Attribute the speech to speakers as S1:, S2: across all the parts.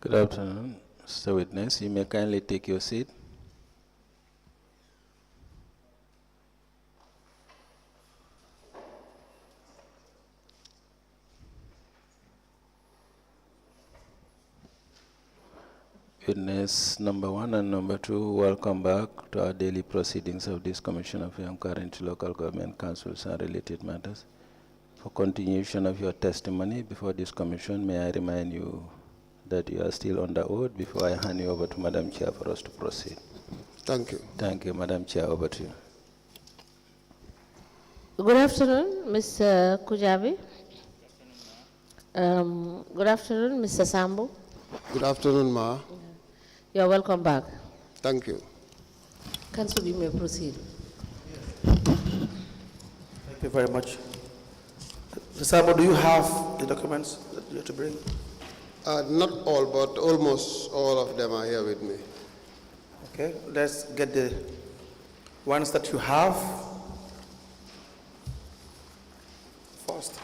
S1: Good afternoon, Mr. Witness. You may kindly take your seat. Witness number 1 and number 2, welcome back to our daily proceedings of this Commission of Inquiry into Local Government Councils and related matters. For continuation of your testimony before this commission, may I remind you that you are still under oath before I hand you over to Madam Chair for us to proceed.
S2: Thank you.
S1: Thank you, Madam Chair. Over to you.
S3: Good afternoon, Mr. Kujabi. Good afternoon, Mr. Sambou.
S2: Good afternoon, Ma.
S3: You're welcome back.
S2: Thank you.
S3: Council, you may proceed.
S4: Thank you very much. Mr. Sambou, do you have the documents that you have to bring?
S2: Not all, but almost all of them are here with me.
S4: Okay, let's get the ones that you have first.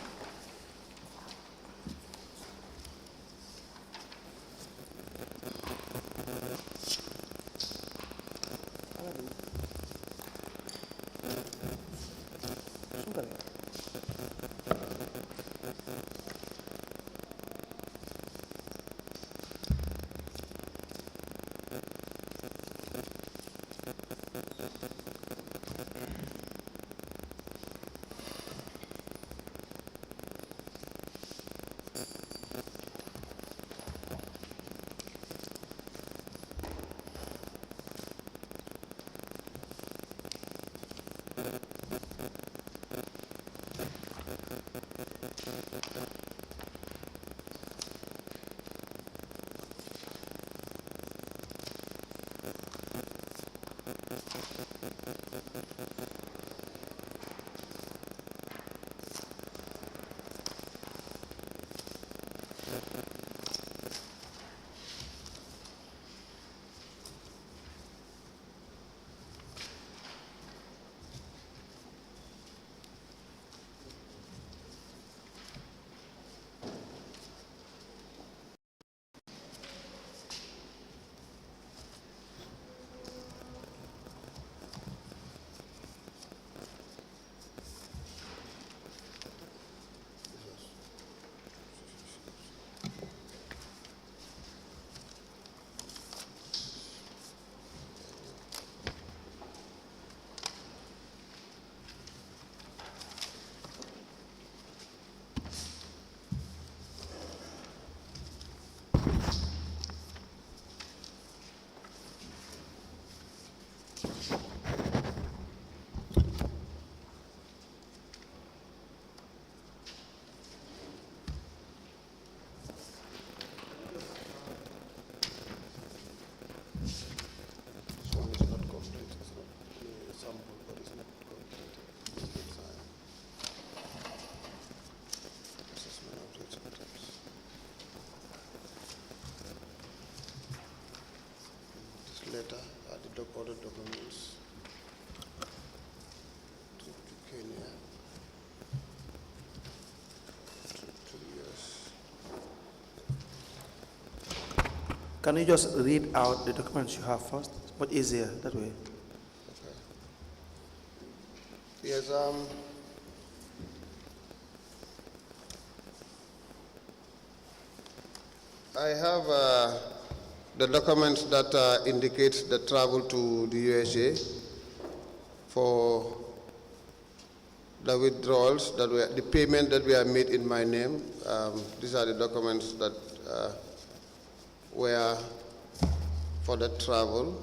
S2: Letter are the other documents to Kenya. 2 years.
S4: Can you just read out the documents you have first? It's much easier that way.
S2: Okay. Yes, I have the documents that indicate the travel to the USA for the withdrawals, the payment that we have made in my name. These are the documents that were for the travel.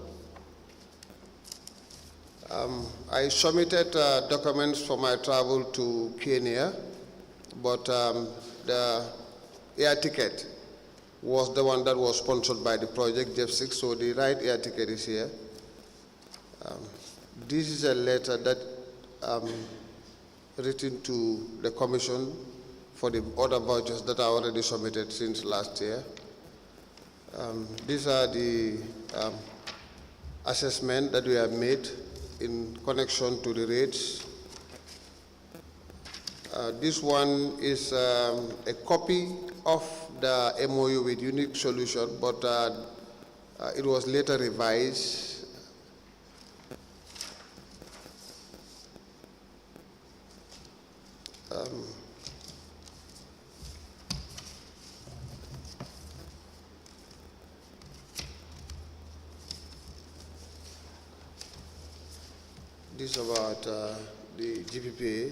S2: I submitted documents for my travel to Kenya, but the air ticket was the one that was sponsored by the project JEF6, so the right air ticket is here. This is a letter that written to the Commission for the other vouchers that are already submitted since last year. These are the assessment that we have made in connection to the rates. This one is a copy of the MOU with unique solution, but it was later revised. This is about the GPPA.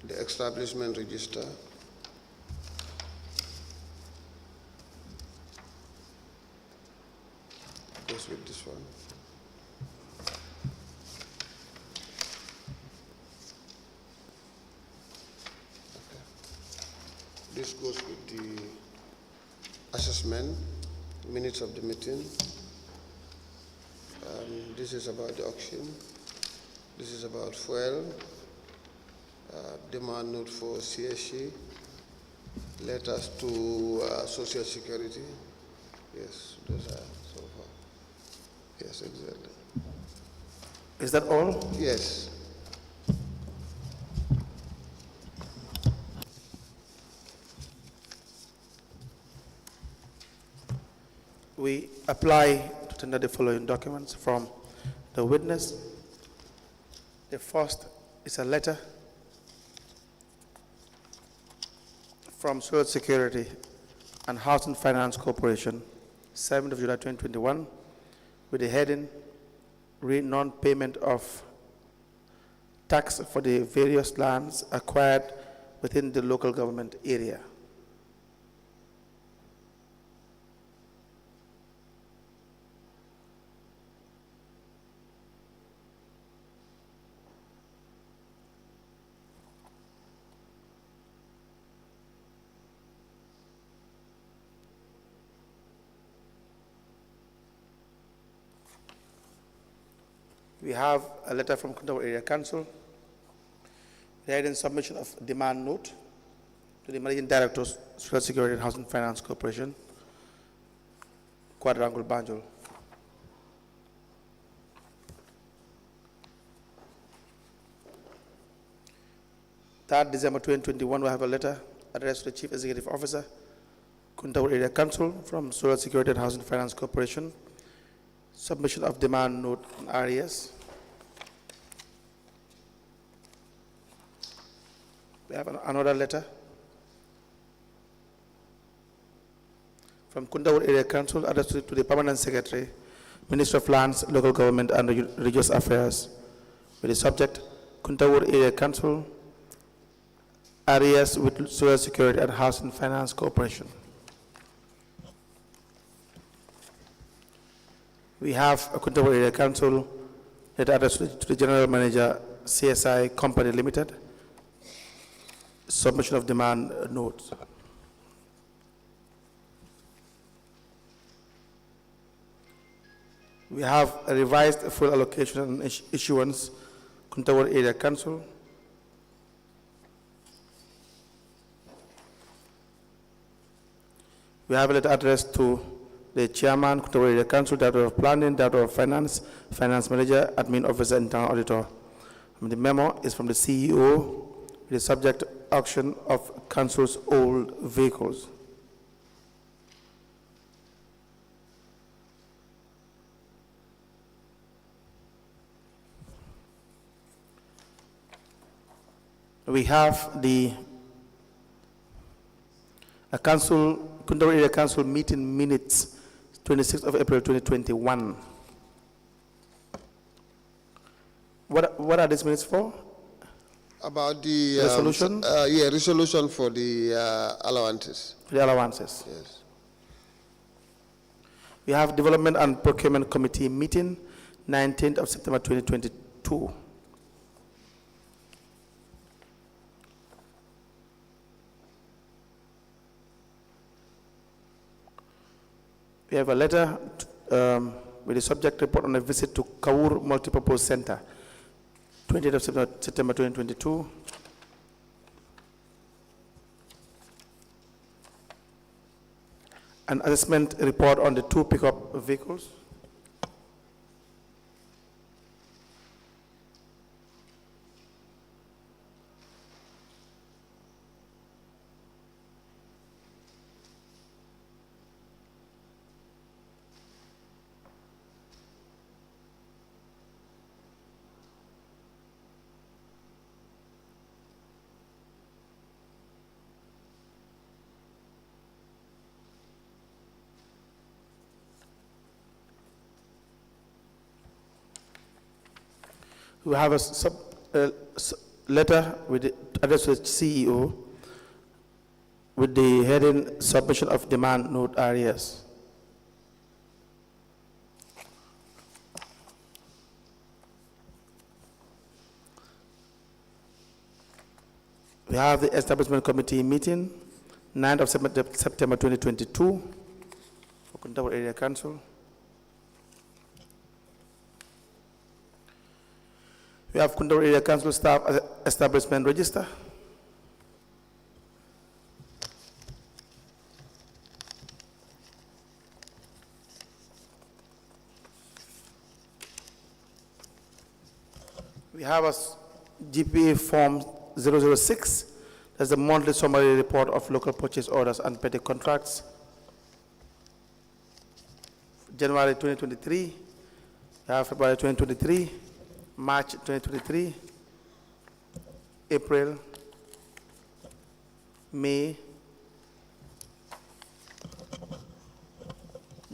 S2: The establishment register. Goes with this one. This goes with the assessment, minutes of the meeting. This is about the auction. This is about fuel, demand note for CSC, letters to Social Security. Yes, those are so far. Yes, exactly.
S4: Is that all?
S2: Yes.
S4: We apply to tender the following documents from the witness. The first is a letter from Social Security and Housing Finance Corporation, 7th of July 2021, with the heading, non-payment of tax for the various lands acquired within the local government area. We have a letter from KUNTAUR Area Council regarding submission of demand note to the Managing Director of Social Security and Housing Finance Corporation, Quadrangle Banjul. December 2021, we have a letter addressed to the Chief Executive Officer, KUNTAUR Area Council from Social Security and Housing Finance Corporation, submission of demand note on RES. We have another letter from KUNTAUR Area Council addressed to the Permanent Secretary, Minister of Lands, Local Government and Religious Affairs, with the subject, KUNTAUR Area Council, RES with Social Security and Housing Finance Corporation. We have a KUNTAUR Area Council letter addressed to the General Manager, CSI Company Limited, submission of demand notes. We have a revised full allocation and issuance, KUNTAUR Area Council. We have a letter addressed to the Chairman, KUNTAUR Area Council, Director of Planning, Director of Finance, Finance Manager, Admin Officer, Internal Auditor. The memo is from the CEO, with the subject auction of Council's old vehicles. We have the KUNTAUR Area Council meeting minutes, 26th of April 2021. What are these minutes for?
S2: About the
S4: resolution?
S2: Resolution for the allowances.
S4: For the allowances.
S2: Yes.
S4: We have Development and Procurement Committee meeting, 19th of September 2022. We have a letter with the subject report on a visit to Kaur Multipurpose Center, 20th of September 2022. An assessment report on the 2 pickup vehicles. We have a letter addressed to the CEO with the heading Submission of Demand Note Areas. We have the Establishment Committee meeting, 9th of September 2022, for KUNTAUR Area Council. We have KUNTAUR Area Council Staff Establishment Register. We have a GPA Form 006. That's the monthly summary report of local purchase orders and petty contracts. January 2023, we have February 2023, March 2023, April, May,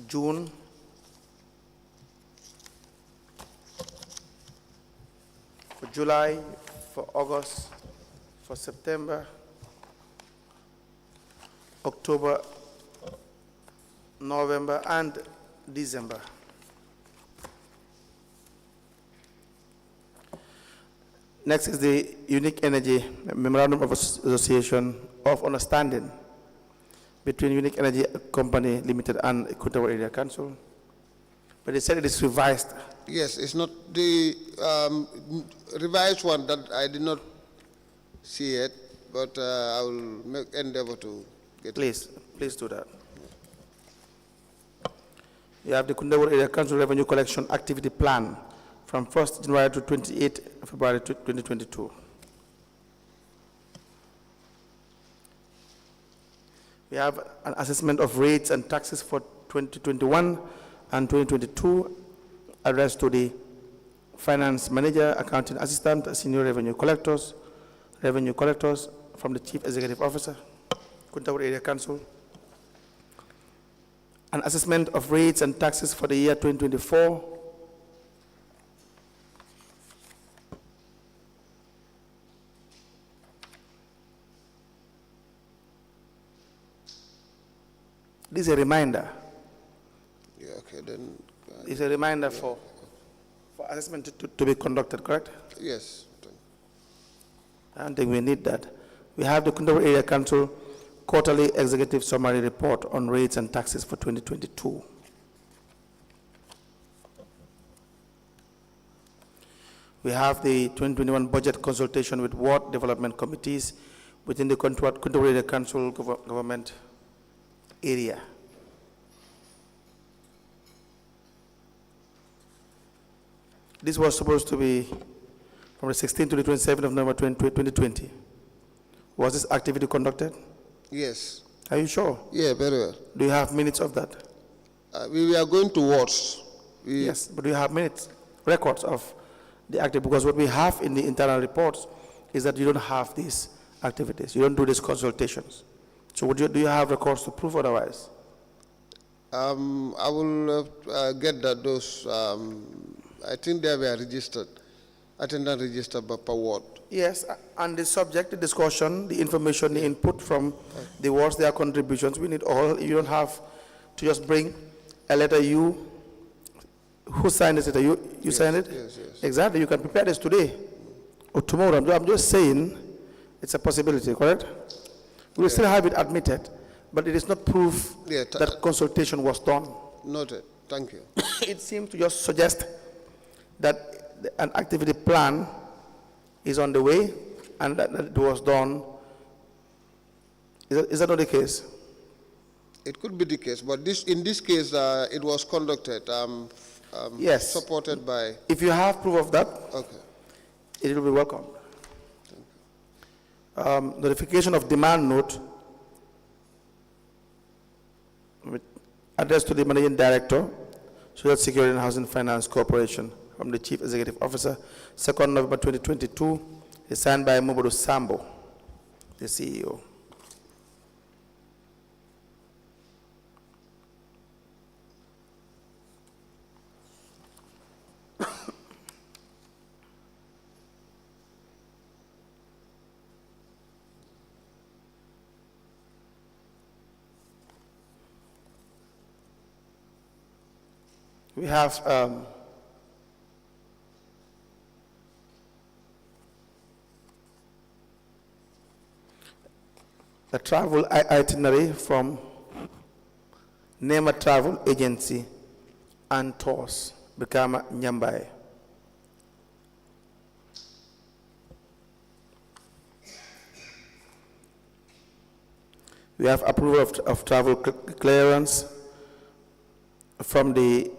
S4: June, for July, for August, for September, October, November, and December. Next is the Unique Energy Memorandum of Association of Understanding between Unique Energy Company Limited and KUNTAUR Area Council. But they said it is revised.
S2: Yes, it's not the revised one that I did not see it, but I will make endeavor to get
S4: Please do that. You have the KUNTAUR Area Council Revenue Collection Activity Plan from 1st January to 28 February 2022. We have an assessment of rates and taxes for 2021 and 2022 addressed to the Finance Manager, Accounting Assistant, Senior Revenue Collectors from the Chief Executive Officer, KUNTAUR Area Council. An assessment of rates and taxes for the year 2024. This is a reminder.
S2: Yeah, okay, then.
S4: It's a reminder for assessment to be conducted, correct?
S2: Yes.
S4: I don't think we need that. We have the KUNTAUR Area Council Quarterly Executive Summary Report on Rates and Taxes for 2022. We have the 2021 budget consultation with ward development committees within the KUNTAUR Area Council government area. This was supposed to be from the 16th to the 27th of November 2020. Was this activity conducted?
S2: Yes.
S4: Are you sure?
S2: Yeah, very well.
S4: Do you have minutes of that?
S2: We are going to wards.
S4: Yes, but do you have minutes, records of the activity? Because what we have in the internal reports is that you don't have these activities. You don't do these consultations. So do you have records to prove otherwise?
S2: I will get that those, I think they were registered, attendance registered per ward.
S4: Yes, and the subject, the discussion, the information, the input from the wards, their contributions, we need all. You don't have to just bring a letter. Who signed this letter? You yes, signed it?
S2: Yes.
S4: Exactly, you can prepare this today or tomorrow. I'm just saying it's a possibility, correct? We will still have it admitted, but it is not proof that consultation was done.
S2: Noted, thank you.
S4: It seems to just suggest that an activity plan is on the way and that it was done. Is that not the case?
S2: It could be the case, but in this case, it was conducted,
S4: yes,
S2: supported by...
S4: If you have proof of that,
S2: okay,
S4: it will be welcome. Notification of demand note addressed to the Managing Director, Social Security and Housing Finance Corporation from the Chief Executive Officer, 2nd November 2022, is signed by Sambou, the CEO. We have the travel itinerary from Nema Travel Agency and Tours, Bikama Nyambai. We have approval of travel clearance from the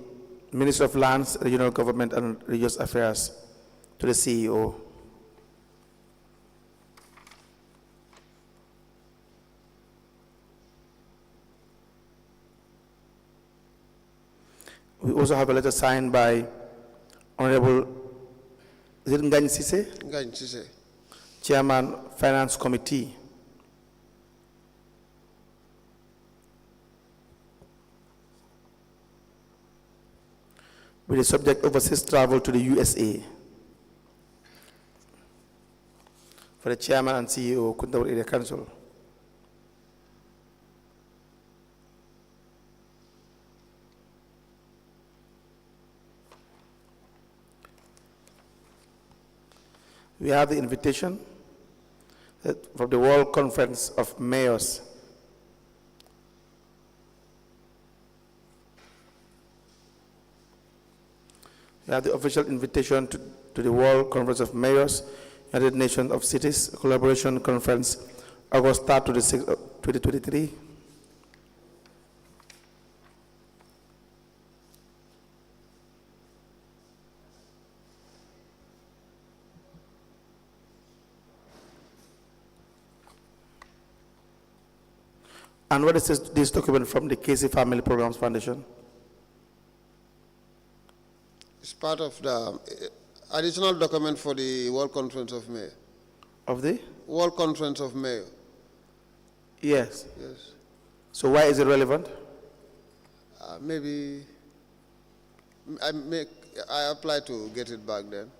S4: Minister of Lands, Regional Government and Religious Affairs to the CEO. We also have a letter signed by Honorable Ngany Sise, Chairman, Finance Committee. With the subject overseas travel to the USA for the Chairman and CEO, KUNTAUR Area Council. We have the invitation from the World Conference of Mayors. We have the official invitation to the World Conference of Mayors, United Nations of Cities Collaboration Conference, August 3rd to the 6th, 2023. And what is this document from the Casey Family Programs Foundation?
S2: It's part of the additional document for the World Conference of Mayor.
S4: Of the?
S2: World Conference of Mayor.
S4: Yes.
S2: Yes.
S4: So why is it relevant?
S2: Maybe I apply to get it back then.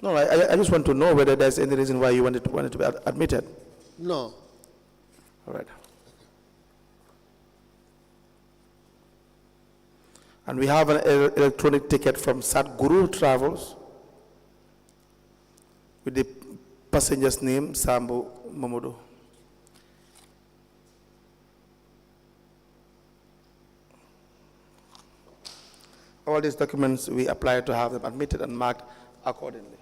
S4: No, I just want to know whether there's any reason why you want it to be admitted.
S2: No.
S4: All right. And we have an electronic ticket from Sadhguru Travels with the passenger's name, Sambou Mamadou. All these documents, we apply to have them admitted and marked accordingly.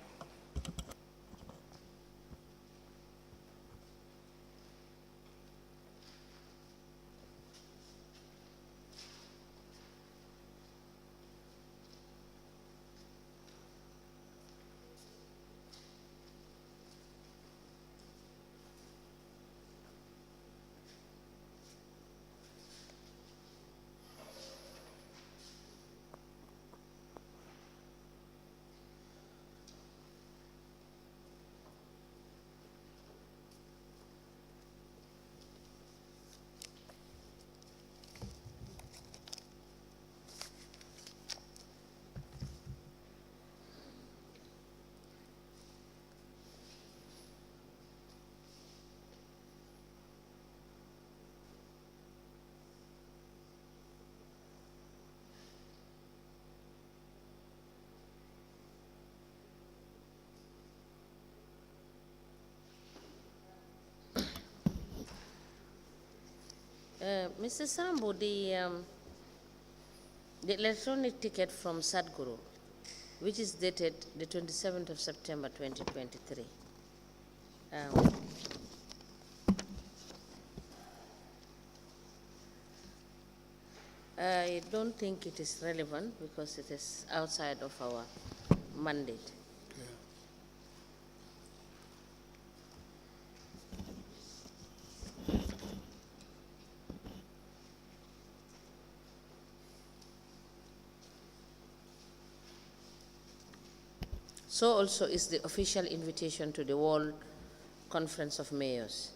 S3: Mr. Sambou, the electronic ticket from Sadhguru, which is dated the 27th of September 2023. I don't think it is relevant because it is outside of our mandate. So also is the official invitation to the World Conference of Mayors.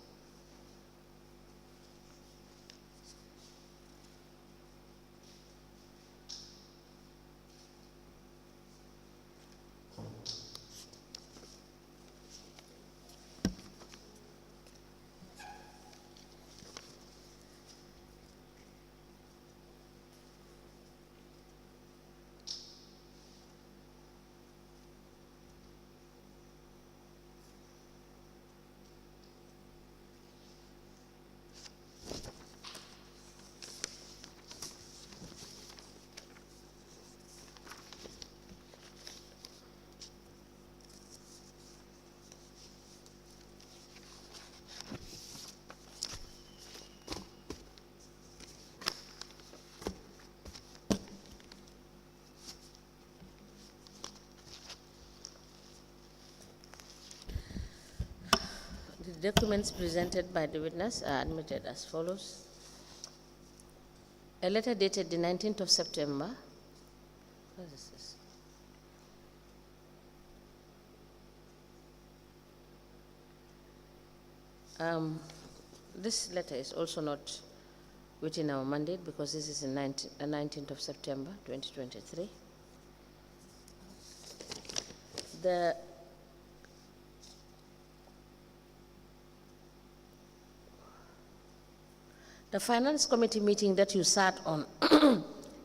S3: The documents presented by the witness are admitted as follows. A letter dated the 19th of September. What is this? This letter is also not within our mandate because this is the 19th of September 2023. The Finance Committee meeting that you sat on,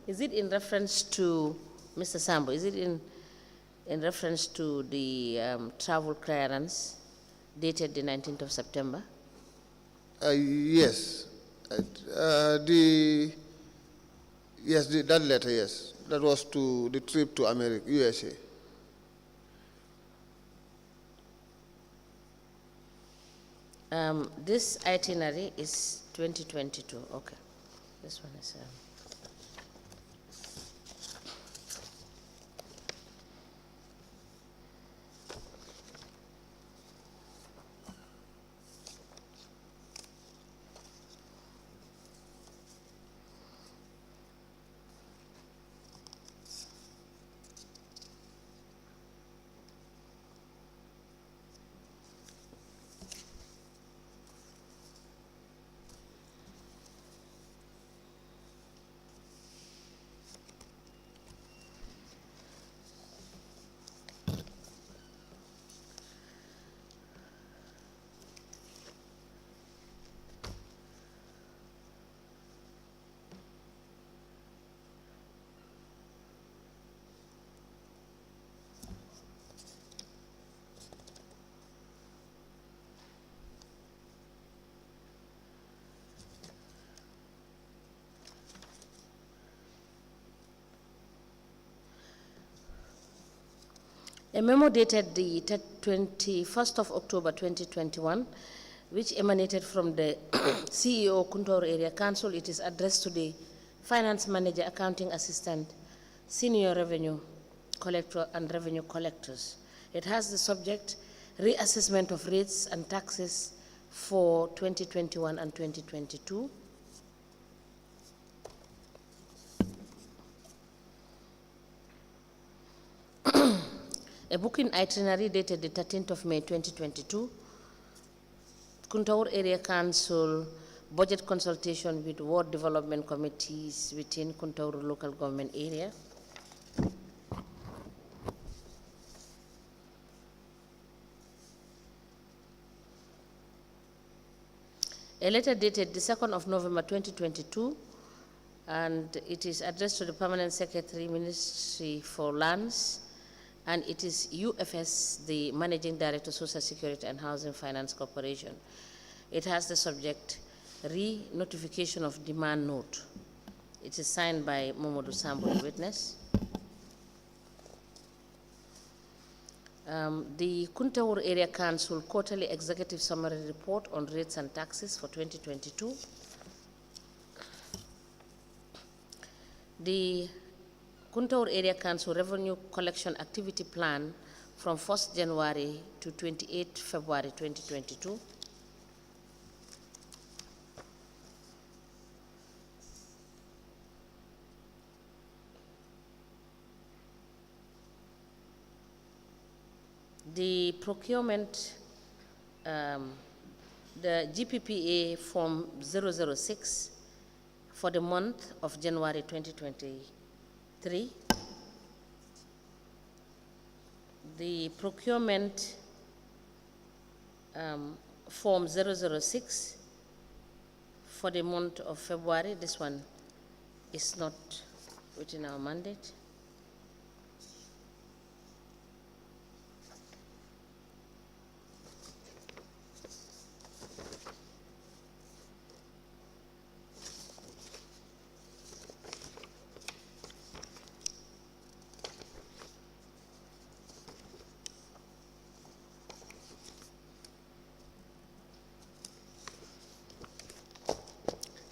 S3: is it in reference to, Mr. Sambou, is it in reference to the travel clearance dated the 19th of September?
S2: Yes. That letter, yes. That was to the trip to America, USA.
S3: This itinerary is 2022, okay. This one is... A memo dated the 21st of October 2021, which emanated from the CEO, KUNTAUR Area Council. It is addressed to the Finance Manager, Accounting Assistant, Senior Revenue Collector, and Revenue Collectors. It has the subject, reassessment of rates and taxes for 2021 and 2022. A booking itinerary dated the 13th of May 2022. KUNTAUR Area Council budget consultation with ward development committees within KUNTAUR local government area. A letter dated the 2nd of November 2022, and it is addressed to the Permanent Secretary, Ministry for Lands, and it is UFS, the Managing Director, Social Security and Housing Finance Corporation. It has the subject, re-notification of demand note. It is signed by Momodu Sambou, the witness. The KUNTAUR Area Council Quarterly Executive Summary Report on Rates and Taxes for 2022. The KUNTAUR Area Council Revenue Collection Activity Plan from 1st January to 28 February 2022. The procurement, the GPPA Form 006 for the month of January 2023. The procurement Form 006 for the month of February. This one is not within our mandate.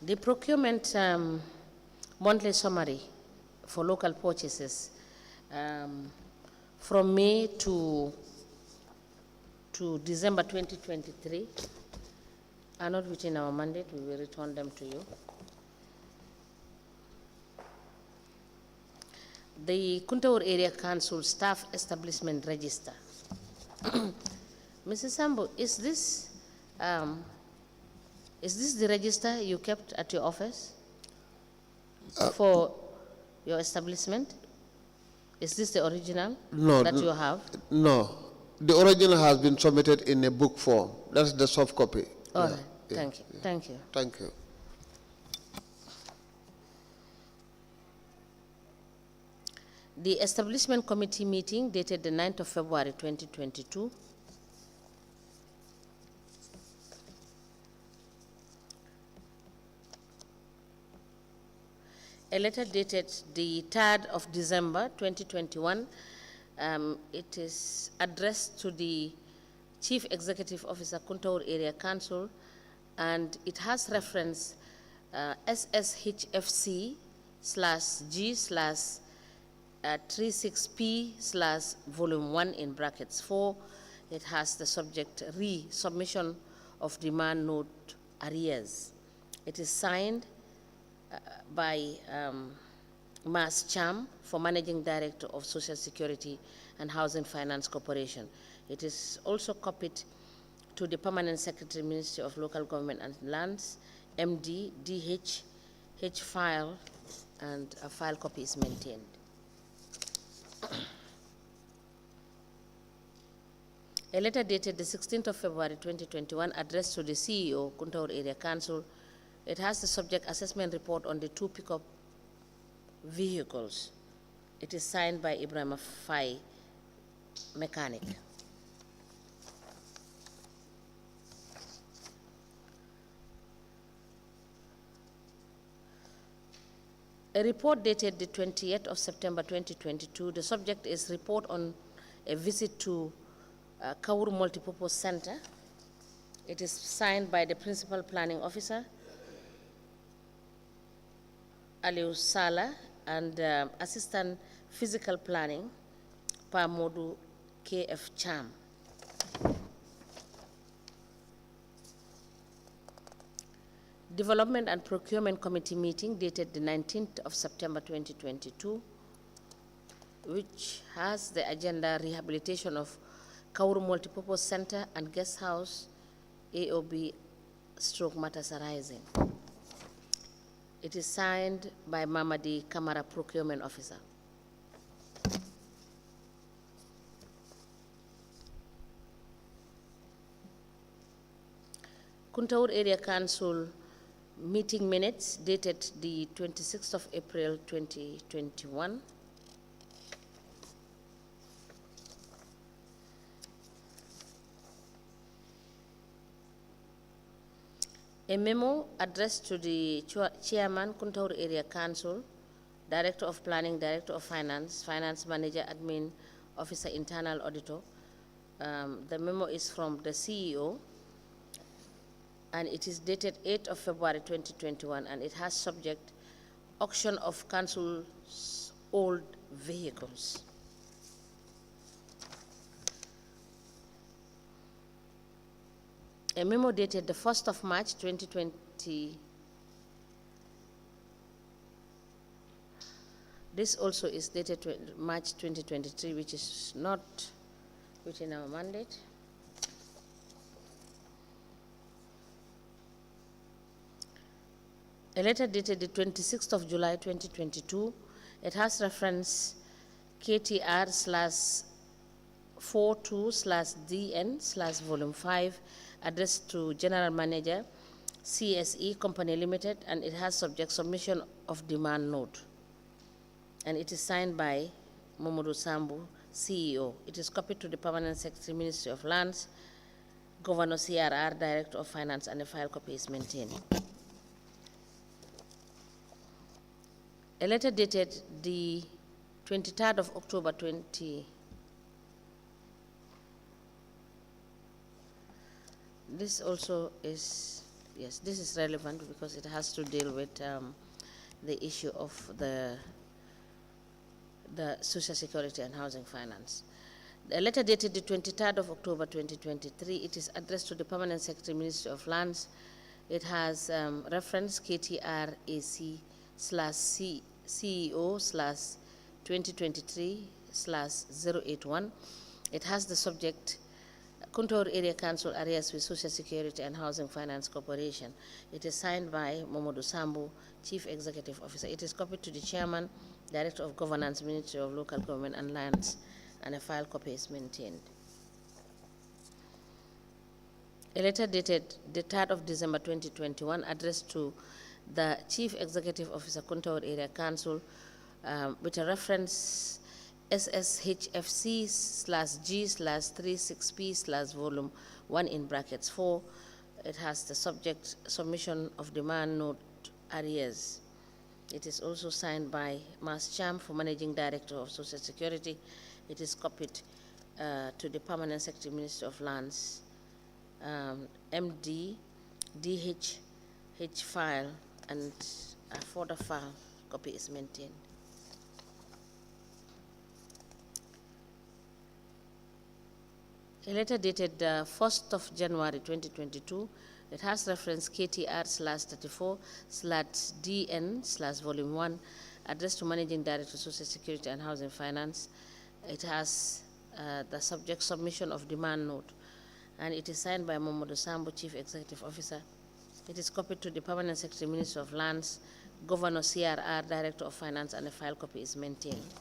S3: The procurement monthly summary for local purchases from May to to December 2023 are not within our mandate. We will return them to you. The KUNTAUR Area Council Staff Establishment Register. Mrs. Sambou, is this the register you kept at your office for your establishment? Is this the original that you have?
S2: No. The original has been submitted in a book form. That's the soft copy.
S3: All right. Thank you. Thank you.
S2: Thank you.
S3: The Establishment Committee meeting dated the 9th of February 2022. A letter dated the 3rd of December 2021. It is addressed to the Chief Executive Officer, KUNTAUR Area Council, and it has reference SSHFC/G/36P/volume 1 in brackets 4. It has the subject resubmission of demand note arrears. It is signed by Mas Cham, for Managing Director of Social Security and Housing Finance Corporation. It is also copied to the Permanent Secretary, Ministry of Local Government and Lands, MD, DH, H file, and a file copy is maintained. A letter dated the 16th of February 2021 addressed to the CEO, KUNTAUR Area Council. It has the subject assessment report on the 2 pickup vehicles. It is signed by Ibrahim Afai, mechanic. A report dated the 28th of September 2022. The subject is report on a visit to Kaur Multipurpose Center. It is signed by the Principal Planning Officer, Aliu Sala, and Assistant Physical Planning, Pamodu KF Cham. Development and Procurement Committee meeting dated the 19th of September 2022, which has the agenda rehabilitation of Kauru Multipurpose Center and Guest House, AOB stroke matters arising. It is signed by Mamadi Kamara, Procurement Officer. KUNTAUR Area Council meeting minutes dated the 26th of April 2021. A memo addressed to the Chairman, KUNTAUR Area Council, Director of Planning, Director of Finance, Finance Manager, Admin, Officer, Internal Auditor. The memo is from the CEO, and it is dated 8th of February 2021, and it has subject auction of council's old vehicles. A memo dated the 1st of March 2020. This also is dated March 2023, which is not within our mandate. A letter dated the 26th of July 2022. It has reference KTR/42/DN/volume 5, addressed to General Manager, CSE Company Limited, and it has subject submission of demand note. And it is signed by Momodu Sambou, CEO. It is copied to the Permanent Secretary, Ministry of Lands, Governor CRR, Director of Finance, and a file copy is maintained. A letter dated the 23rd of October 20. This also is, yes, this is relevant because it has to deal with the issue of the Social Security and Housing Finance. The letter dated the 23rd of October 2023, it is addressed to the Permanent Secretary, Ministry of Lands. It has reference KTRAC/CEO/2023/081. It has the subject KUNTAUR Area Council areas with Social Security and Housing Finance Corporation. It is signed by Sambou, Chief Executive Officer. It is copied to the Chairman, Director of Governance, Ministry of Local Government and Lands, and a file copy is maintained. A letter dated the 3rd of December 2021 addressed to the Chief Executive Officer, KUNTAUR Area Council, with a reference SSHFC/G/36P/volume 1 in brackets 4. It has the subject submission of demand note arrears. It is also signed by Mas Cham, for Managing Director of Social Security. It is copied to the Permanent Secretary, Ministry of Lands, MD, DH file, and a folder file copy is maintained. A letter dated 1st of January 2022, it has reference KTR/34/DN/volume 1, addressed to Managing Director, Social Security and Housing Finance. It has the subject submission of demand note, and it is signed by Sambou, Chief Executive Officer. It is copied to the Permanent Secretary, Ministry of Lands, Governor CRR, Director of Finance, and a file copy is maintained.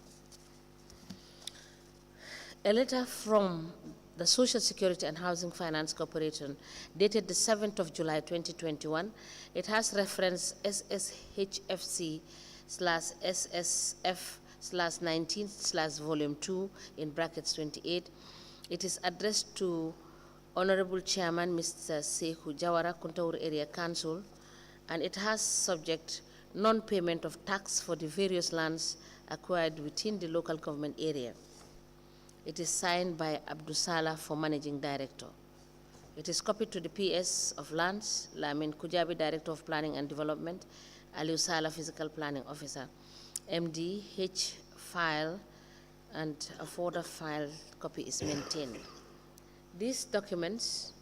S3: A letter from the Social Security and Housing Finance Corporation dated the 7th of July 2021. It has reference SSHFC/SSF/19/volume 2 in brackets 28. It is addressed to Honorable Chairman Mr. Sekou Jawara, KUNTAUR Area Council, and it has subject non-payment of tax for the various lands acquired within the local government area. It is signed by Abdusala, for Managing Director. It is copied to the PS of Lands, Lamin Kujabi, Director of Planning and Development, Aliu Sala, Physical Planning Officer, MD, H file, and a folder file copy is maintained. These documents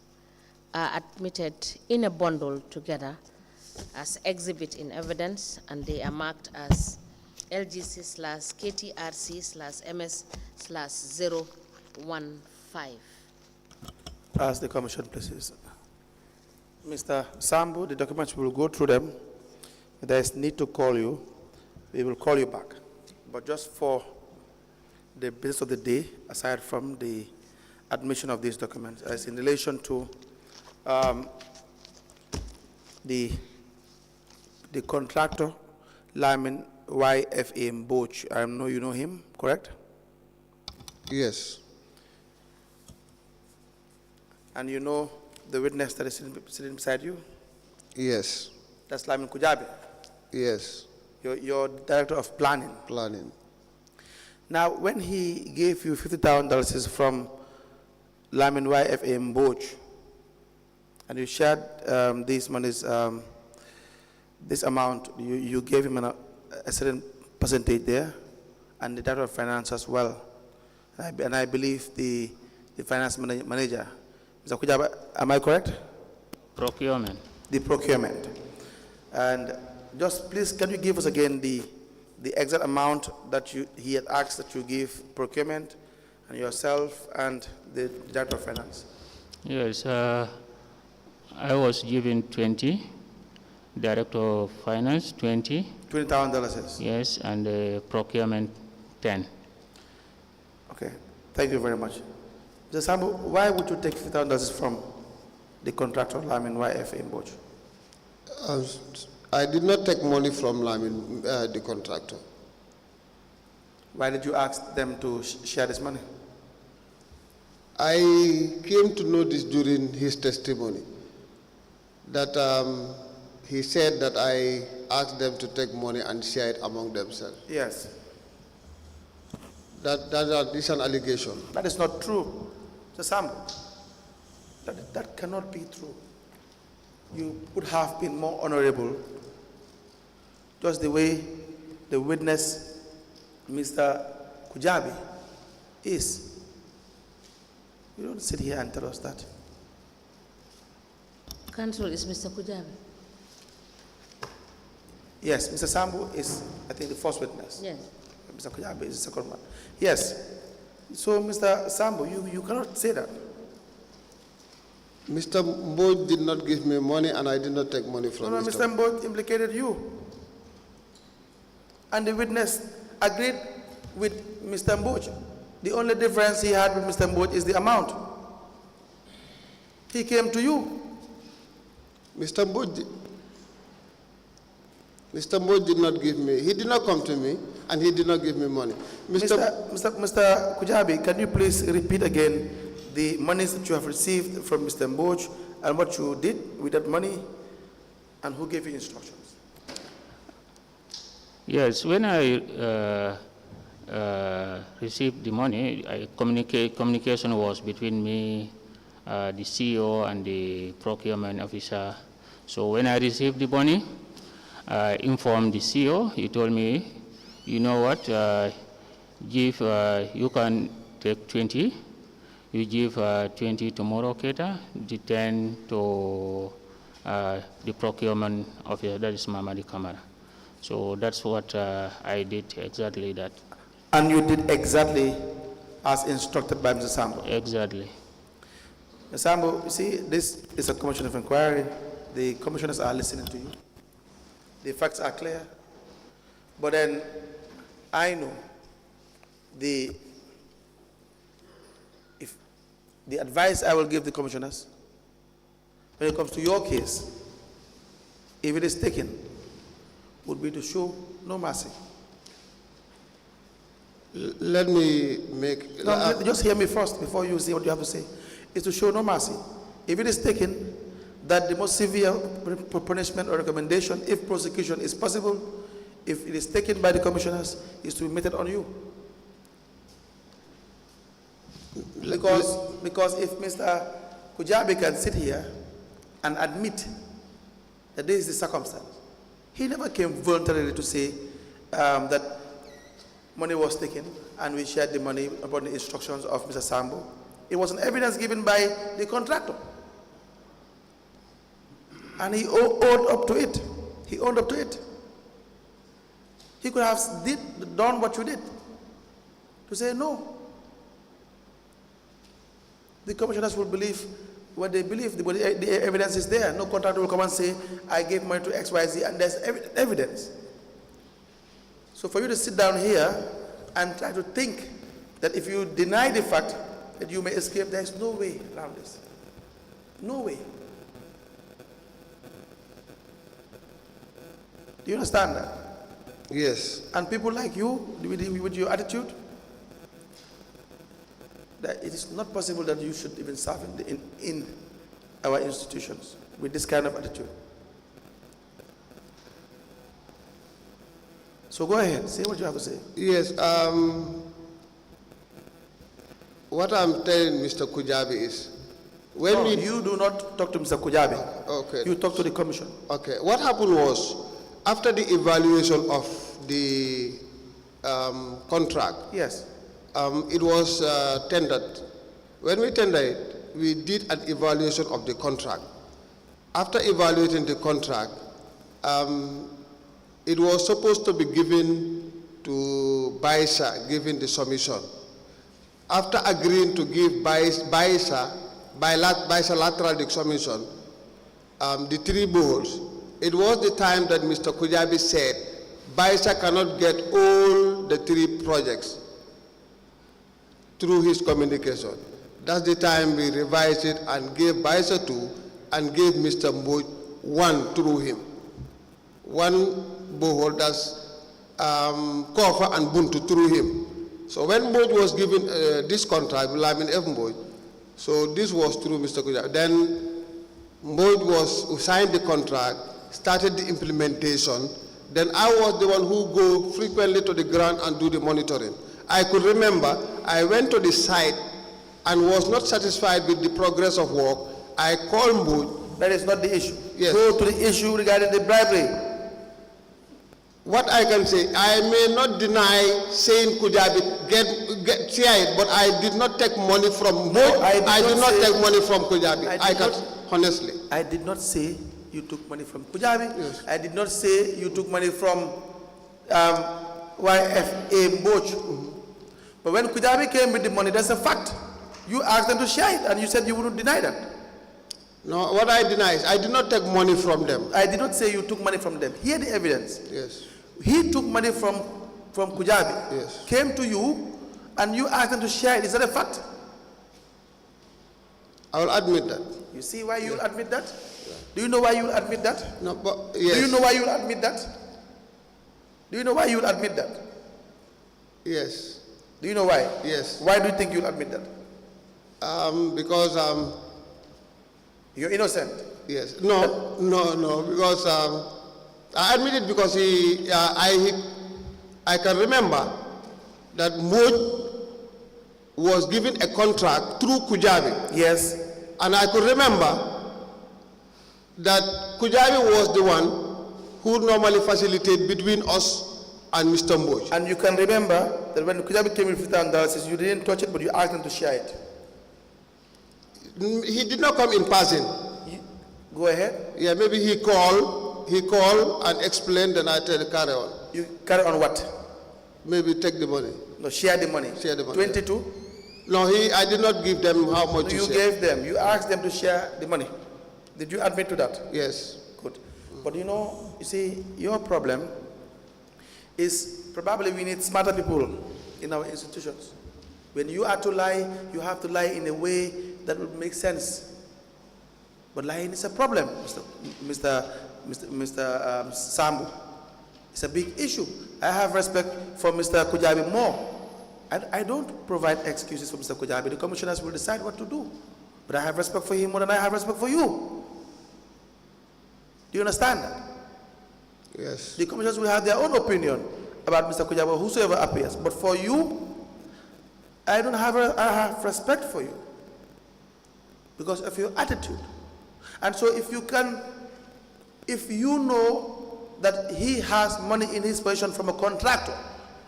S3: are admitted in a bundle together as exhibit in evidence, and they are marked as LGC/KTRC/MS/015.
S4: As the Commission pleases. Mr. Sambou, the documents, we will go through them. If there is need to call you, we will call you back. But just for the business of the day, aside from the admission of these documents, as in relation to the contractor, Lamin YFA Mboch, I know you know him, correct?
S2: Yes.
S4: And you know the witness that is sitting beside you?
S2: Yes.
S4: That's Lamin Kujabi.
S2: Yes.
S4: Your Director of Planning.
S2: Planning.
S4: Now, when he gave you $50,000 from Lamin YFA Mboch, and you shared these monies, this amount, you gave him a certain percentage there, and the Director of Finance as well. And I believe the finance manager. Mr. Kujabi, am I correct?
S5: Procurement.
S4: The procurement. And just please, can you give us again the exact amount that he had asked that you give procurement and yourself and the Director of Finance?
S5: Yes, I was given 20, Director of Finance 20.
S4: $20,000.
S5: Yes, and procurement 10.
S4: Okay, thank you very much. Mr. Sambou, why would you take $50,000 from the contractor, Lamin YFA Mboch?
S2: I did not take money from Lamin, the contractor.
S4: Why did you ask them to share this money?
S2: I came to know this during his testimony, that he said that I asked them to take money and share it among themselves.
S4: Yes.
S2: That is an allegation.
S4: That is not true. Mr. Sambou, that cannot be true. You would have been more honorable, just the way the witness, Mr. Kujabi, is. You don't sit here and tell us that.
S3: Council is Mr. Kujabi.
S4: Yes, Mr. Sambou is, I think, the first witness.
S3: Yes.
S4: Mr. Kujabi is the second one. Yes. So, Mr. Sambou, you cannot say that.
S2: Mr. Mboj did not give me money and I did not take money from
S4: No, Mr. Mboj implicated you. And the witness agreed with Mr. Mboj. The only difference he had with Mr. Mboj is the amount. He came to you.
S2: Mr. Mboj did not give me, he did not come to me and he did not give me money.
S4: Mr. Kujabi, can you please repeat again the monies that you have received from Mr. Mboj and what you did with that money and who gave you instructions?
S5: Yes, when I received the money, communication was between me, the CEO and the procurement officer. So when I received the money, I informed the CEO. He told me, you know what, you can take 20. You give 20 to Moroketa, the 10 to the procurement officer, that is Mamadi Kamara. So that's what I did, exactly that.
S4: And you did exactly as instructed by Mr. Sambou?
S5: Exactly.
S4: Mr. Sambou, you see, this is a commission of inquiry. The commissioners are listening to you. The facts are clear. But then I know the advice I will give the commissioners when it comes to your case, if it is taken, would be to show no mercy.
S2: Let me make...
S4: No, just hear me first before you say what you have to say. Is to show no mercy. If it is taken, that the most severe punishment or recommendation, if prosecution is possible, if it is taken by the commissioners, is to be meted on you. Because if Mr. Kujabi can sit here and admit that this is the circumstance, he never came voluntarily to say that money was taken and we shared the money upon the instructions of Mr. Sambou. It was an evidence given by the contractor. And he owned up to it. He owned up to it. He could have done what you did. To say no. The commissioners will believe what they believe. The evidence is there. No contractor will come and say, I gave money to XYZ, and there's evidence. So for you to sit down here and try to think that if you deny the fact that you may escape, there is no way around this. No way. Do you understand that?
S2: Yes.
S4: And people like you, with your attitude, that it is not possible that you should even serve in our institutions with this kind of attitude. So go ahead, say what you have to say.
S2: Yes. What I'm telling Mr. Kujabi is, when
S4: you do not talk to Mr. Kujabi.
S2: Okay.
S4: You talk to the commission.
S2: Okay. What happened was, after the evaluation of the contract,
S4: yes,
S2: it was tendered. When we tendered it, we did an evaluation of the contract. After evaluating the contract, it was supposed to be given to Baisa, given the submission. After agreeing to give Baisa bilateral the submission, the 3 boards, it was the time that Mr. Kujabi said, Baisa cannot get all the 3 projects through his communication. That's the time we revised it and gave Baisa 2 and gave Mr. Mboj 1 through him. 1 boholders, Kofa and Buntu through him. So when Mboj was given this contract, Lamin F. Mboj, so this was through Mr. Kujabi. Then Mboj was signed the contract, started the implementation. Then I was the one who go frequently to the ground and do the monitoring. I could remember I went to the site and was not satisfied with the progress of work. I called Mboj.
S4: That is not the issue.
S2: Yes.
S4: Go to the issue regarding the bribery.
S2: what I can say, I may not deny saying Kujabi share it, but I did not take money from I did not take money from Kujabi. Honestly.
S4: I did not say you took money from Kujabi.
S2: Yes.
S4: I did not say you took money from YFA Boch. But when Kujabi came with the money, that's a fact. You asked them to share it, and you said you wouldn't deny that.
S2: No, what I deny is I did not take money from them.
S4: I did not say you took money from them. Hear the evidence.
S2: Yes.
S4: He took money from Kujabi,
S2: Yes.
S4: came to you, and you asked them to share it. Is that a fact?
S2: I will admit that.
S4: You see why you will admit that? Do you know why you will admit that?
S2: No, but yes.
S4: Do you know why you will admit that? Do you know why you will admit that?
S2: Yes.
S4: Do you know why?
S2: Yes.
S4: Why do you think you will admit that?
S2: Because
S4: You're innocent.
S2: yes. No, because I admit it because I can remember that Moj was given a contract through Kujabi.
S4: Yes.
S2: And I could remember that Kujabi was the one who normally facilitated between us and Mr. Moj.
S4: And you can remember that when Kujabi came with $50,000, you didn't touch it, but you asked them to share it.
S2: He did not come in person.
S4: Go ahead.
S2: Yeah, maybe he called and explained, and I tell him, carry on.
S4: You carry on what?
S2: Maybe take the money.
S4: No, share the money.
S2: Share the money.
S4: 22?
S2: No, I did not give them how much to
S4: You
S2: share.
S4: gave them. You asked them to share the money. Did you admit to that?
S2: Yes.
S4: Good. But you see, your problem is probably we need smarter people in our institutions. When you are to lie, you have to lie in a way that would make sense. But lying is a problem, Mr. Sambou. It's a big issue. I have respect for Mr. Kujabi more. I don't provide excuses for Mr. Kujabi. The commissioners will decide what to do. But I have respect for him more than I have respect for you. Do you understand that?
S2: Yes.
S4: The commissioners will have their own opinion about Mr. Kujabi, whosoever appears. But for you, I have respect for you because of your attitude. And so if you know that he has money in his possession from a contractor,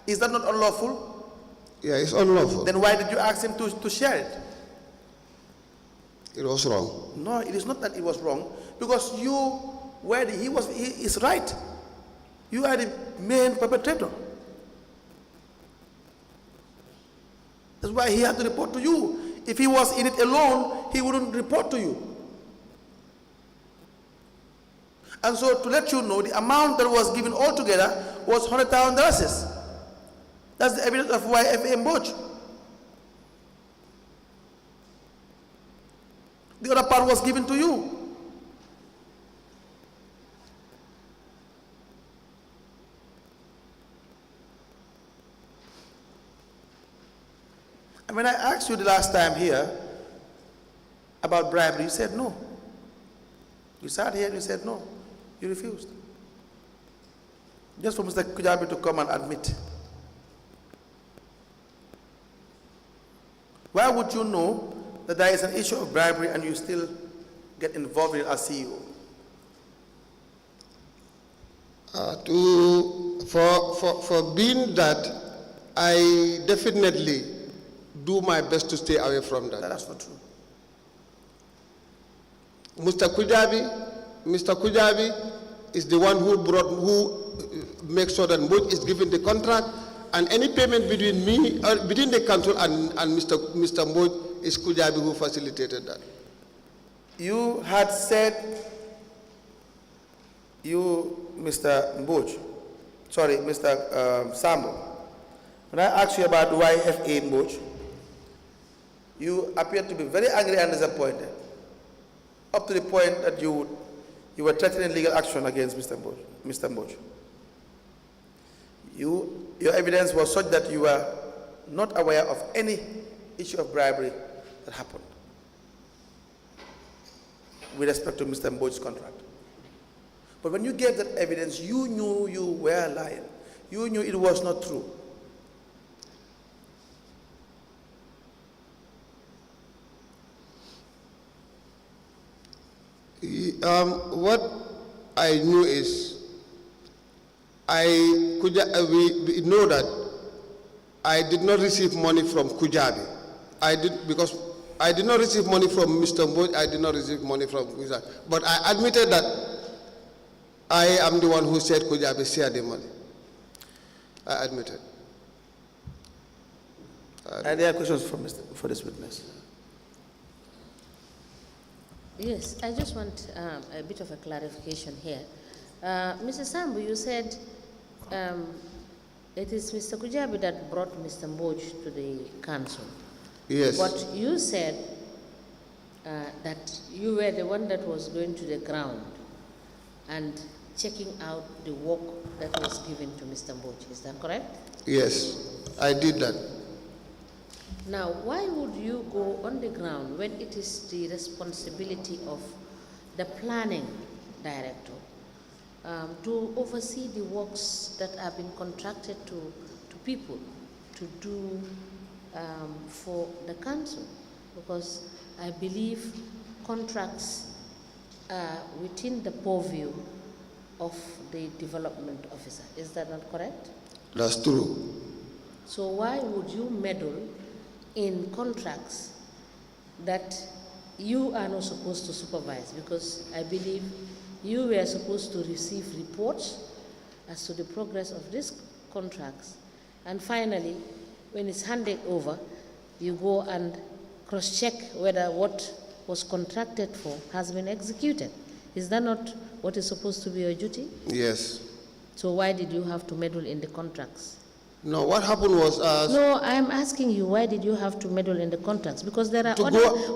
S4: is that not unlawful?
S2: Yeah, it's unlawful.
S4: Then why did you ask him to share it?
S2: It was wrong.
S4: No, it is not that it was wrong, because he is right. You are the main perpetrator. That's why he had to report to you. If he was in it alone, he wouldn't report to you. And so to let you know, the amount that was given altogether was $100,000. That's the evidence of YFA and Boch. The other part was given to you. And when I asked you the last time here about bribery, you said no. You sat here and you said no. You refused. Just for Mr. Kujabi to come and admit. Why would you know that there is an issue of bribery and you still get involved in it as CEO?
S2: For being that, I definitely do my best to stay away from that.
S4: That's not true.
S2: Mr. Kujabi is the one who makes sure that Moj is given the contract, and any payment between me, between the council and Mr. Moj, is Kujabi who facilitated that.
S4: You had said, Mr. Sambou, when I asked you about YFA in Moj, you appeared to be very angry and disappointed, up to the point that you were threatening legal action against Mr. Moj. Your evidence was such that you were not aware of any issue of bribery that happened with respect to Mr. Moj's contract. But when you gave that evidence, you knew you were lying. You knew it was not true.
S2: What I knew is we know that I did not receive money from Kujabi. Because I did not receive money from Mr. Mboj, I did not receive money from Kujabi. But I admitted that I am the one who said Kujabi share the money. I admitted.
S4: Are there questions for this witness?
S3: Yes, I just want a bit of a clarification here. Mr. Sambou, you said it is Mr. Kujabi that brought Mr. Mboj to the council.
S2: Yes.
S3: But you said that you were the one that was going to the ground and checking out the work that was given to Mr. Mboj. Is that correct?
S2: Yes, I did that.
S3: Now, why would you go on the ground when it is the responsibility of the planning director to oversee the works that have been contracted to people to do for the council? Because I believe contracts are within the purview of the development officer. Is that not correct?
S2: That's true.
S3: So why would you meddle in contracts that you are not supposed to supervise? Because I believe you were supposed to receive reports as to the progress of these contracts. And finally, when it's handed over, you go and cross-check whether what was contracted for has been executed. Is that not what is supposed to be your duty?
S2: Yes.
S3: So why did you have to meddle in the contracts?
S2: No, what happened was...
S3: No, I'm asking you, why did you have to meddle in the contracts? Because there are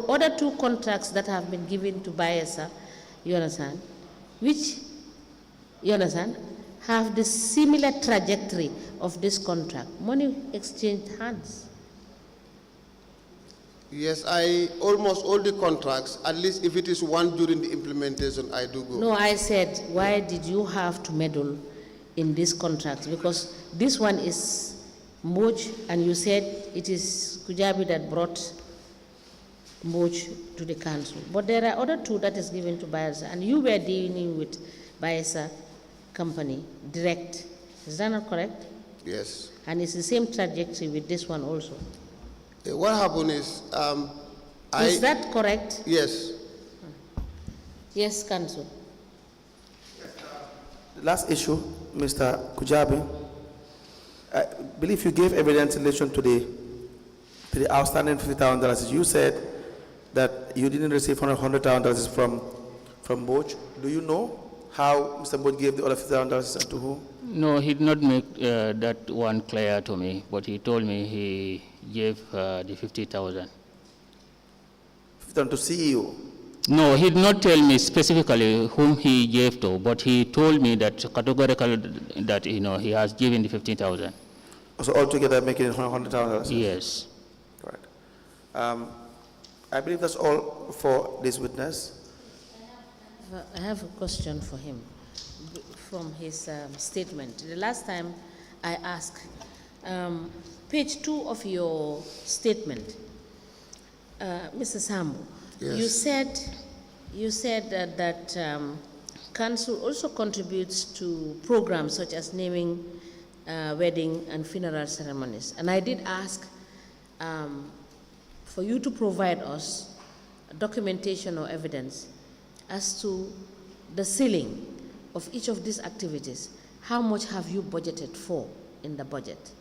S3: other two contracts that have been given to Bayesa, you understand, which, you understand, have the similar trajectory of this contract. Money exchanged hands.
S2: Yes, almost all the contracts, at least if it is one during the implementation, I do go.
S3: No, I said, why did you have to meddle in these contracts? Because this one is Mboj, and you said it is Kujabi that brought Mboj to the council. But there are other two that is given to Bayesa, and you were dealing with Bayesa company direct. Is that not correct?
S2: Yes.
S3: And it's the same trajectory with this one also.
S2: What happened is...
S3: is that correct?
S2: Yes.
S3: Yes, council.
S4: The last issue, Mr. Kujabi, I believe you gave evidence in relation to the outstanding $50,000. You said that you didn't receive $100,000 from Mboj. Do you know how Mr. Mboj gave the other $50,000 and to whom?
S5: No, he did not make that one clear to me, but he told me he gave the 50,000.
S4: 50,000 to CEO?
S5: No, he did not tell me specifically whom he gave to, but he told me that categorically that he has given the 50,000.
S4: So altogether making it $100,000?
S5: Yes.
S4: Correct. I believe that's all for this witness.
S3: I have a question for him from his statement. The last time I asked, page 2 of your statement, Mr. Sambou,
S2: yes.
S3: you said that council also contributes to programs such as naming, wedding and funeral ceremonies. And I did ask for you to provide us documentation or evidence as to the ceiling of each of these activities. How much have you budgeted for in the budget?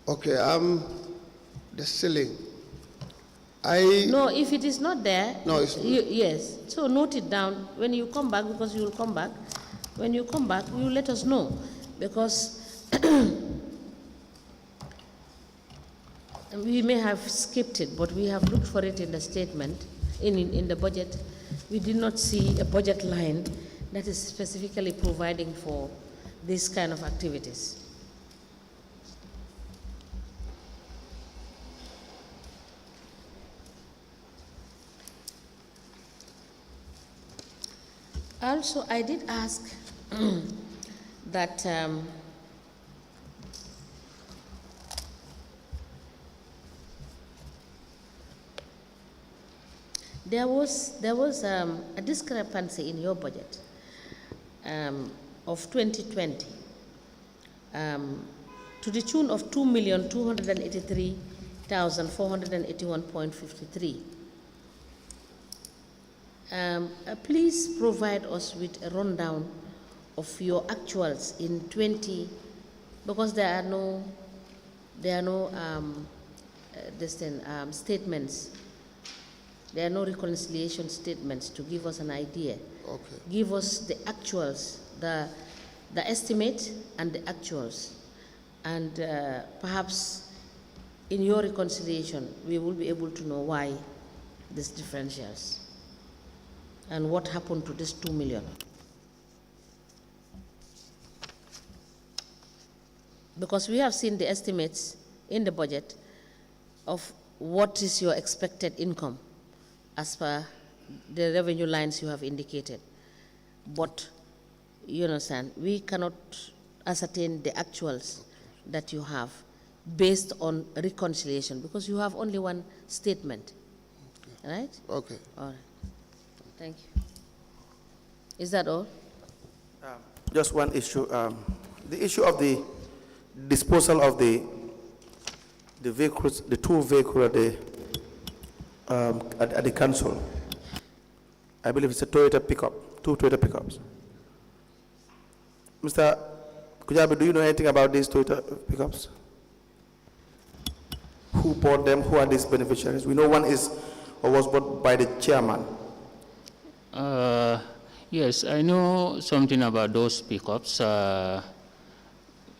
S2: Okay, the ceiling.
S3: No, if it is not there,
S2: no, it's
S3: yes. So note it down when you come back, because you will come back. When you come back, you let us know, because we may have skipped it, but we have looked for it in the statement, in the budget. We did not see a budget line that is specifically providing for this kind of activities. Also, I did ask that there was a discrepancy in your budget of 2020 to the tune of 2,283,481.53. Please provide us with a rundown of your actuals in 20, because there are no statements. There are no reconciliation statements to give us an idea.
S2: Okay.
S3: Give us the actuals, the estimate and the actuals. And perhaps in your reconciliation, we will be able to know why these differentials and what happened to this 2 million. Because we have seen the estimates in the budget of what is your expected income as per the revenue lines you have indicated. But, you understand, we cannot ascertain the actuals that you have based on reconciliation, because you have only one statement, right?
S2: Okay.
S3: All right. Thank you. Is that all?
S4: Just one issue. The issue of the disposal of the vehicles, the two vehicles at the council. I believe it's a Toyota pickup, two Toyota pickups. Mr. Kujabi, do you know anything about these Toyota pickups? Who bought them? Who are these beneficiaries? We know one is or was bought by the chairman.
S5: Yes, I know something about those pickups.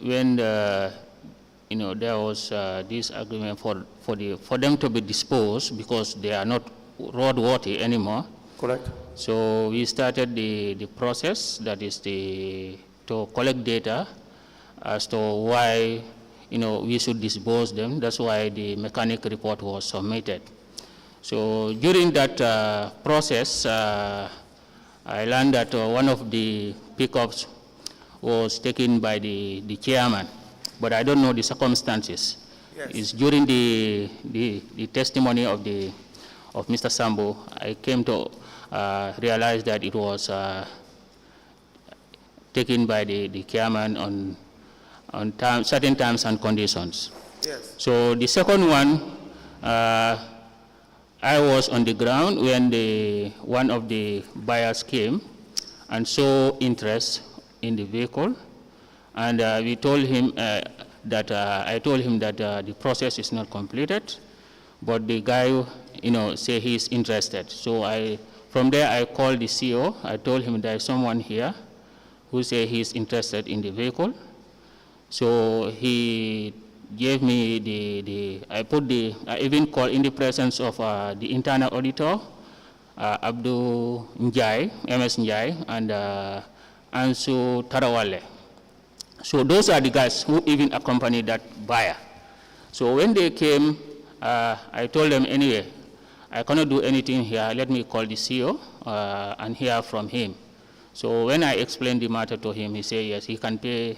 S5: When there was this agreement for them to be disposed because they are not roadworthy anymore.
S4: Correct.
S5: So we started the process, that is to collect data as to why we should dispose them. That's why the mechanic report was submitted. So during that process, I learned that one of the pickups was taken by the chairman, but I don't know the circumstances.
S4: Yes.
S5: It's during the testimony of Mr. Sambou, I came to realize that it was taken by the chairman on certain terms and conditions.
S4: Yes.
S5: So the second one, I was on the ground when one of the buyers came and showed interest in the vehicle, and we told him that I told him that the process is not completed, but the guy, say he's interested. So from there I called the CEO. I told him there is someone here who say he's interested in the vehicle. So he gave me I even called in the presence of the internal auditor, Abdul Njai, MS Njai, and Ansu Tarawale. So those are the guys who even accompanied that buyer. So when they came, I told them, anyway, I cannot do anything here. Let me call the CEO and hear from him. So when I explained the matter to him, he said, yes, he can pay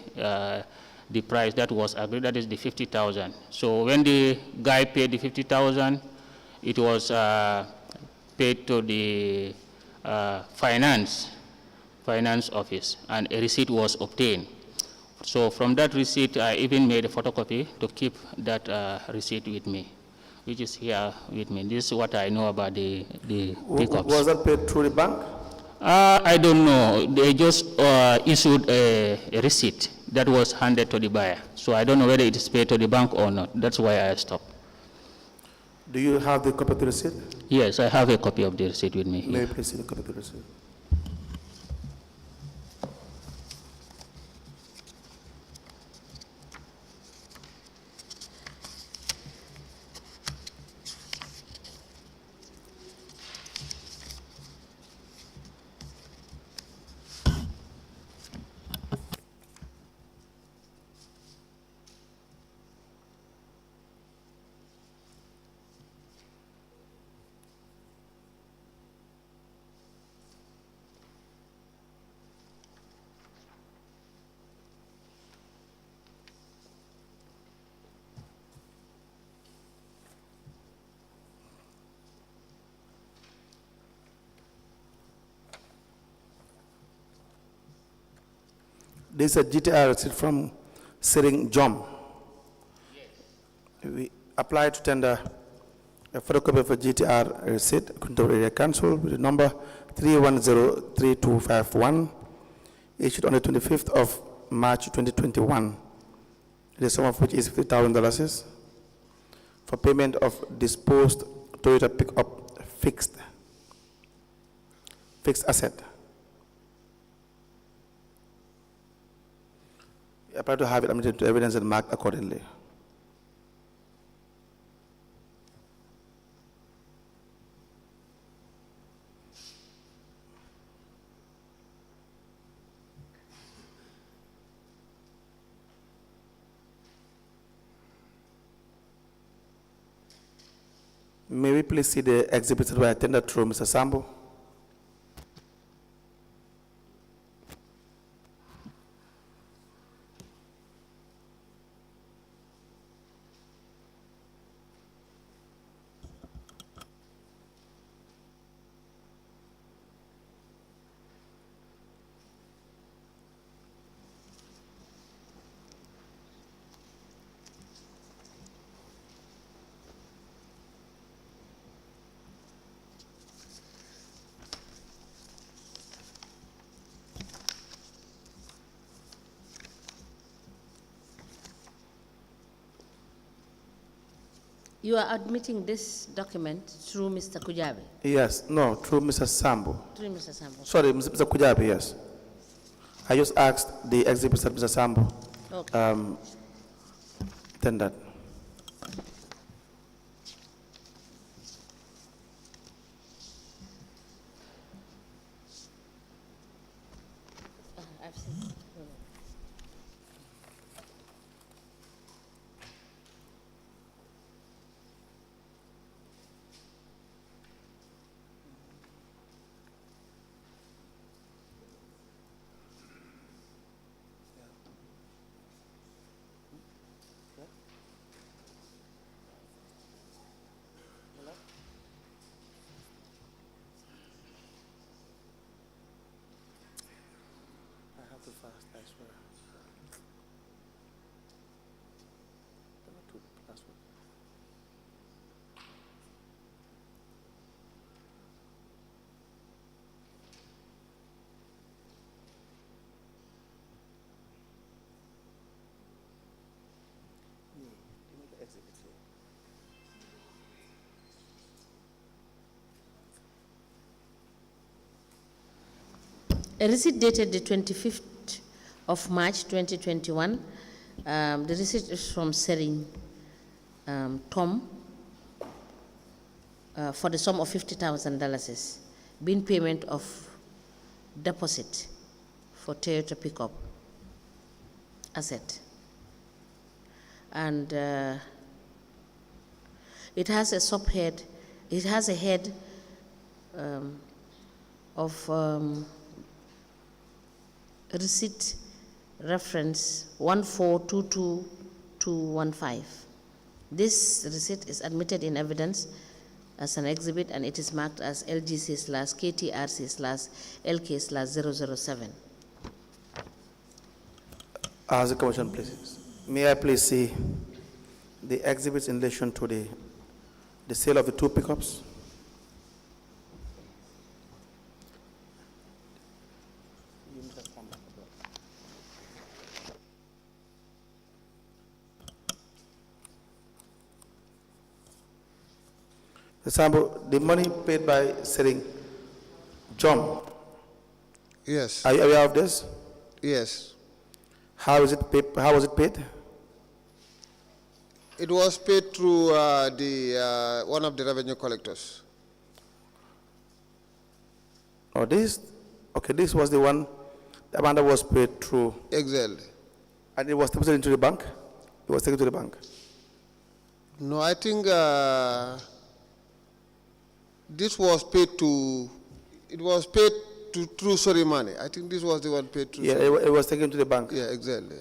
S5: the price that was agreed, that is the 50,000. So when the guy paid the 50,000, it was paid to the finance office, and a receipt was obtained. So from that receipt, I even made a photocopy to keep that receipt with me, which is here with me. This is what I know about the pickups.
S4: Was that paid through the bank?
S5: I don't know. They just issued a receipt that was handed to the buyer. So I don't know whether it is paid to the bank or not. That's why I stopped.
S4: Do you have the copy of the receipt?
S5: Yes, I have a copy of the receipt with me here.
S4: May I please see the copy of the receipt? This is a GTR receipt from Sering Jom. We applied to tender a photocopy of a GTR receipt, Kuntaur Area Council, with the number 3103251, issued on the 25th of March 2021, the sum of which is $50,000 for payment of disposed Toyota pickup fixed asset. We apply to have it admitted to evidence and marked accordingly. May we please see the exhibits that were attended through Mr. Sambou?
S3: You are admitting this document through Mr. Kujabi?
S4: Yes, no, through Mr. Sambou.
S3: Through Mr. Sambou.
S4: Sorry, Mr. Kujabi, yes. I just asked the exhibits that Mr. Sambou
S3: Okay.
S4: tendered.
S3: I've seen.
S4: I have to fast, I swear.
S3: A receipt dated the 25th of March 2021. The receipt is from Sering Tom for the sum of $50,000, being payment of deposit for Toyota pickup asset. And it has a subhead, it has a head of receipt reference 1422215. This receipt is admitted in evidence as an exhibit, and it is marked as LGC/KTRC/LK/007.
S4: As the commission pleases. May I please see the exhibits in relation to the sale of the two pickups? Sambou, the money paid by Sering Jom,
S2: Yes.
S4: are you aware of this?
S2: Yes.
S4: How is it paid? How was it paid?
S2: It was paid through one of the revenue collectors.
S4: Oh, this was the one, the amount that was paid through,
S2: Exactly.
S4: and it was deposited into the bank? It was taken to the bank?
S2: No, I think this was paid to, it was paid to through sorry money. I think this was the one paid through.
S4: Yeah, it was taken to the bank.
S2: Yeah, exactly.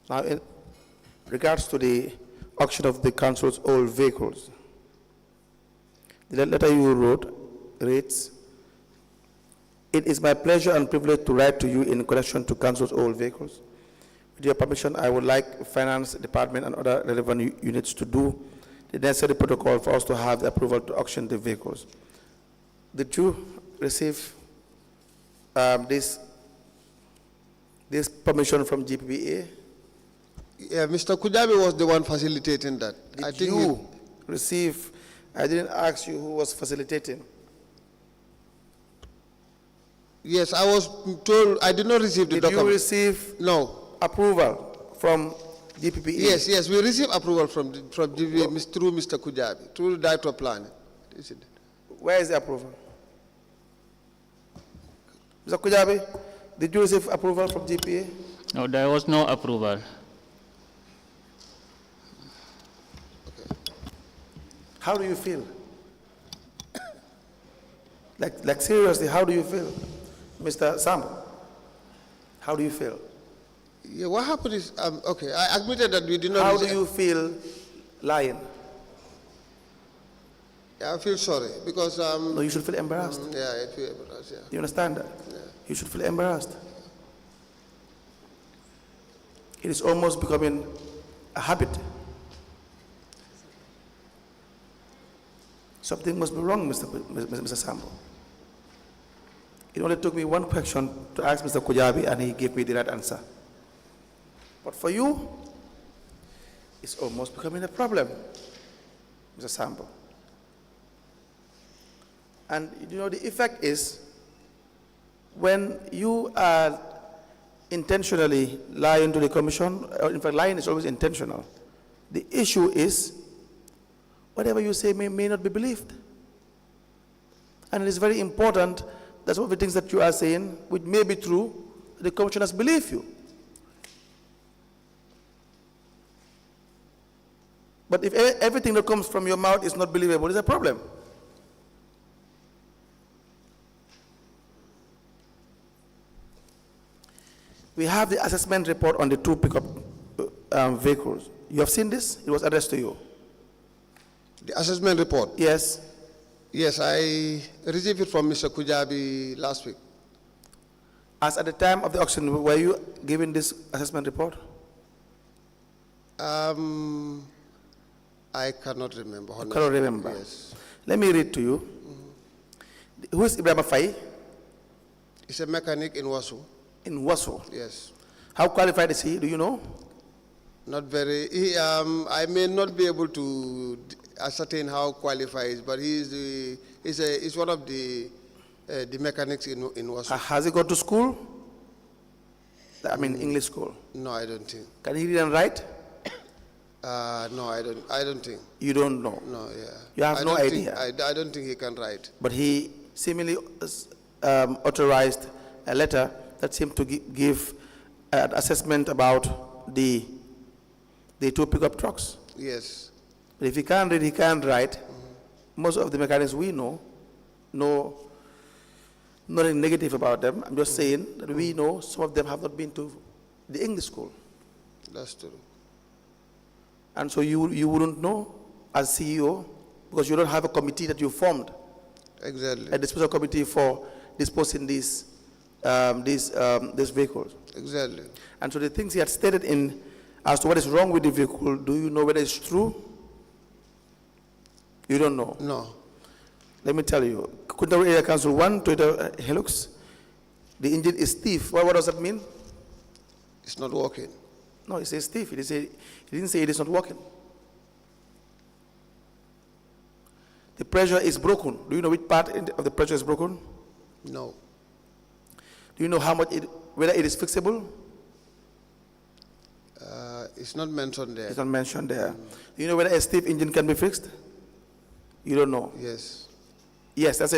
S4: Now, in regards to the auction of the council's old vehicles, the letter you wrote reads, "It is my pleasure and privilege to write to you in connection to council's old vehicles. With your permission, I would like finance department and other relevant units to do the necessary protocol for us to have the approval to auction the vehicles." Did you receive this permission from GPPA?
S2: Yeah, Mr. Kujabi was the one facilitating that.
S4: Did you receive? I didn't ask you who was facilitating.
S2: Yes, I was told I did not receive the
S4: Did
S2: document.
S4: you receive
S2: No.
S4: approval from GPPA?
S2: Yes, we received approval from GPPA through Mr. Kujabi, through the Director of Planning.
S4: Where is the approval? Mr. Kujabi, did you receive approval from GPA?
S5: No, there was no approval.
S4: How do you feel? Like seriously, how do you feel? Mr. Sambou, how do you feel?
S2: Yeah, what happened is, okay, I admitted that we did not.
S4: How do you feel lying?
S2: Yeah, I feel sorry because
S4: No, you should feel embarrassed.
S2: yeah, I feel embarrassed. Yeah.
S4: You understand that?
S2: Yeah.
S4: You should feel embarrassed. It is almost becoming a habit. Something must be wrong, Mr. Sambou. It only took me one question to ask Mr. Kujabi, and he gave me the right answer. But for you, it's almost becoming a problem, Mr. Sambou. And you know, the effect is when you are intentionally lying to the commission, or in fact, lying is always intentional. The issue is whatever you say may not be believed. And it is very important that some of the things that you are saying, which may be true, the commissioners believe you. But if everything that comes from your mouth is not believable, it's a problem. We have the assessment report on the 2 pickup vehicles. You have seen this? It was addressed to you.
S2: The assessment report.
S4: Yes.
S2: Yes, I received it from Mr. Kujabi last week.
S4: As at the time of the auction, were you given this assessment report?
S2: I cannot remember. Honestly.
S4: Cannot remember.
S2: Yes.
S4: Let me read to you. Who is Ibrahim Faye?
S2: He's a mechanic in Wasu.
S4: In Wasu.
S2: Yes.
S4: How qualified is he? Do you know?
S2: Not very. I may not be able to ascertain how qualified he is, but he's one of the mechanics in Wasu.
S4: Has he gone to school? I mean, English school.
S2: No, I don't think.
S4: Can he read and write?
S2: No, I don't think.
S4: You don't know.
S2: No, yeah.
S4: You have
S2: I
S4: no
S2: don't
S4: idea.
S2: Think, I don't think he can write.
S4: But he seemingly authorized a letter that seemed to give an assessment about the 2 pickup trucks.
S2: Yes.
S4: But if he can't read, he can't write. Most of the mechanics we know, nothing negative about them. I'm just saying that we know some of them have not been to the English school.
S2: That's true.
S4: And so you wouldn't know as CEO because you don't have a committee that you formed.
S2: Exactly.
S4: A special committee for disposing these vehicles.
S2: Exactly.
S4: And so the things he had stated in as to what is wrong with the vehicle, do you know whether it's true? You don't know?
S2: No.
S4: Let me tell you. KUNTAUR Area Council 1, Toyota Hilux, the engine is stiff. What does that mean?
S2: It's not working.
S4: No, it says stiff. He didn't say it is not working. The pressure is broken. Do you know which part of the pressure is broken?
S2: No.
S4: Do you know how much whether it is fixable?
S2: It's not mentioned there.
S4: It's not mentioned there. Do you know whether a stiff engine can be fixed? You don't know.
S2: Yes.
S4: Yes, that says